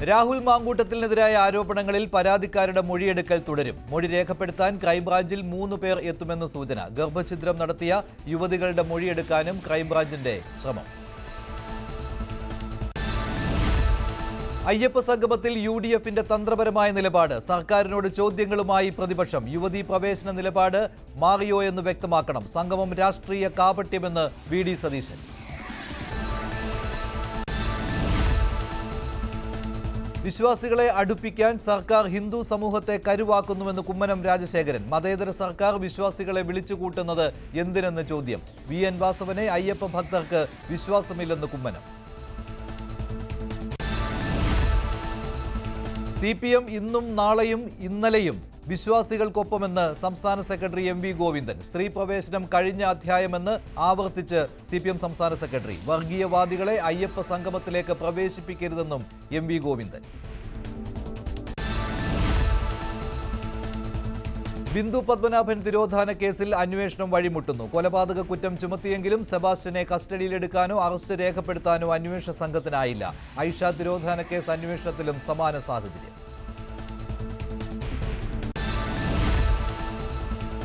രാഹുൽ മാങ്കൂട്ടത്തിനെതിരായ ആരോപണങ്ങളിൽ പരാതിക്കാരുടെ മൊഴിയെടുക്കൽ തുടരും. മൊഴി രേഖപ്പെടുത്താൻ ക്രൈംബ്രാഞ്ചിൽ 3 പേർ എത്തുമെന്ന് സൂചന. ഗർഭഛിദ്രം നടത്തിയ യുവതികളുടെ മൊഴിയെടുക്കാനും ക്രൈംബ്രാഞ്ചിന്റെ ശ്രമം. അയ്യപ്പ സംഗമത്തിൽ UDFന്റെ തന്ത്രപരമായ നിലപാട്. സർക്കാരിനോട് ചോദ്യങ്ങളുമായി പ്രതിപക്ഷം. യുവതീ പ്രവേശന നിലപാട് മാറിയോ എന്ന് വ്യക്തമാക്കണം. സംഗമം രാഷ്ട്രീയ കാപട്യമെന്ന് VD സതീശൻ. വിശ്വാസികളെ അടുപ്പിക്കാൻ സർക്കാർ ഹിന്ദു സമൂഹത്തെ കരുവാക്കുന്നുവെന്ന് കുമ്മനം രാജശേഖരൻ. മതേതര സർക്കാർ വിശ്വാസികളെ വിളിച്ചുകൂട്ടുന്നത് എന്തിനെന്ന് ചോദ്യം. VN വാസവനെ അയ്യപ്പ ഭക്തർക്ക് വിശ്വാസമില്ലെന്ന് കുമ്മനം. CPM ഇന്നും നാളെയും ഇന്നലെയും വിശ്വാസികൾക്കൊപ്പമെന്ന് സംസ്ഥാന സെക്രട്ടറി MV ഗോവിന്ദൻ. സ്ത്രീ പ്രവേശനം കഴിഞ്ഞ അധ്യായമെന്ന് ആവർത്തിച്ച് CPM സംസ്ഥാന സെക്രട്ടറി. വർഗീയവാദികളെ അയ്യപ്പ സംഗമത്തിലേക്ക് പ്രവേശിപ്പിക്കരുതെന്നും MV ഗോവിന്ദൻ. ബിന്ദു പത്മനാഭൻ തിരോധാന കേസിൽ അന്വേഷണം വഴിമുട്ടുന്നു. കൊലപാതക കുറ്റം ചുമത്തിയെങ്കിലും സെബാസ്റ്റ്യനെ കസ്റ്റഡിയിലെടുക്കാനോ അറസ്റ്റ് രേഖപ്പെടുത്താനോ അന്വേഷണ സംഘത്തിനായില്ല. ഐഷ തിരോധാന കേസ് അന്വേഷണത്തിലും സമാന സാഹചര്യം.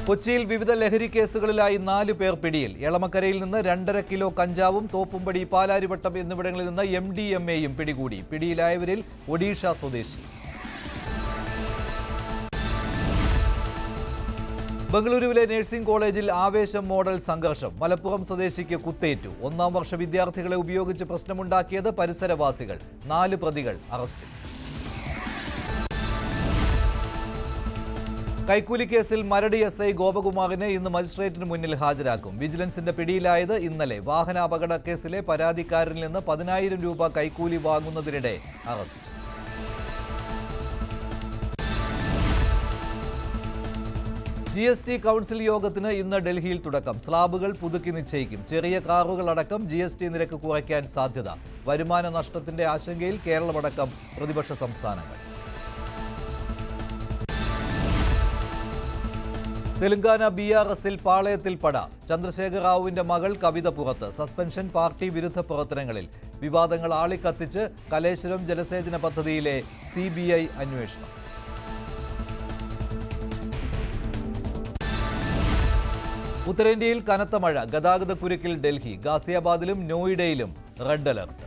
കൊച്ചിയിൽ വിവിധ ലഹരി കേസുകളിലായി 4 പേർ പിടിയിൽ. എളമക്കരയിൽ നിന്ന് 2.5 കിലോ കഞ്ചാവും തോപ്പുംപടി, പാലാരിവട്ടം എന്നിവിടങ്ങളിൽ നിന്ന് MDMAയും പിടികൂടി. പിടിയിലായവരിൽ ഒഡീഷ സ്വദേശി. ബംഗളൂരുവിലെ നഴ്സിംഗ് കോളേജിൽ ആവേശം മോഡൽ സംഘർഷം. മലപ്പുറം സ്വദേശിക്ക് കുത്തേറ്റു. 1ാം വർഷ വിദ്യാർത്ഥികളെ ഉപയോഗിച്ച് പ്രശ്നമുണ്ടാക്കിയത് പരിസരവാസികൾ. 4 പ്രതികൾ അറസ്റ്റിൽ. കൈക്കൂലി കേസിൽ മരട് SI ഗോപകുമാറിനെ ഇന്ന് മജിസ്ട്രേറ്റിന് മുന്നിൽ ഹാജരാക്കും. വിജിലൻസിന്റെ പിടിയിലായത് ഇന്നലെ. വാഹനാപകട കേസിലെ പരാതിക്കാരനിൽ നിന്ന് 10,000 രൂപ കൈക്കൂലി വാങ്ങുന്നതിനിടെ അറസ്റ്റ്. GST കൗൺസിൽ യോഗത്തിന് ഇന്ന് ഡൽഹിയിൽ തുടക്കം. സ്ലാബുകൾ പുതുക്കി നിശ്ചയിക്കും. ചെറിയ കാറുകളടക്കം GST നിരക്ക് കുറയ്ക്കാൻ സാധ്യത. വരുമാന നഷ്ടത്തിന്റെ ആശങ്കയിൽ കേരളമടക്കം പ്രതിപക്ഷ സംസ്ഥാനങ്ങൾ. തെലങ്കാന BRSൽ പാളയത്തിൽ പട. ചന്ദ്രശേഖർ റാവുവിന്റെ മകൾ കവിത പുറത്ത്. സസ്പെൻഷൻ, പാർട്ടി വിരുദ്ധ പ്രവർത്തനങ്ങളിൽ. വിവാദങ്ങൾ ആളിക്കത്തിച്ച് കലേശ്വരം ജലസേചന പദ്ധതിയിലെ CBI അന്വേഷണം. ഉത്തരേന്ത്യയിൽ കനത്ത മഴ. ഗതാഗതക്കുരുക്കിൽ ഡൽഹി. ഗാസിയാബാദിലും നോയിഡയിലും റെഡ് അലർട്ട്.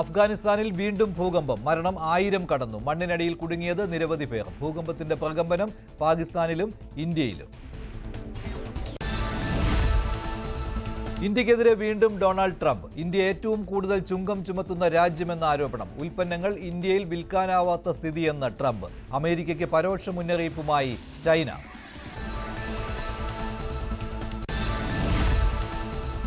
അഫ്ഗാനിസ്ഥാനിൽ വീണ്ടും ഭൂകമ്പം. മരണം 1000 കടന്നു. മണ്ണിനടിയിൽ കുടുങ്ങിയത് നിരവധി പേർ. ഭൂകമ്പത്തിന്റെ പ്രകമ്പനം പാകിസ്ഥാനിലും ഇന്ത്യയിലും. ഇന്ത്യക്കെതിരെ വീണ്ടും ഡൊണാൾഡ് ട്രംപ്. ഇന്ത്യ ഏറ്റവും കൂടുതൽ ചുങ്കം ചുമത്തുന്ന രാജ്യമെന്ന ആരോപണം. ഉൽപ്പന്നങ്ങൾ ഇന്ത്യയിൽ വിൽക്കാനാവാത്ത സ്ഥിതിയെന്ന് ട്രംപ്. അമേരിക്കയ്ക്ക് പരോക്ഷ മുന്നറിയിപ്പുമായി ചൈന.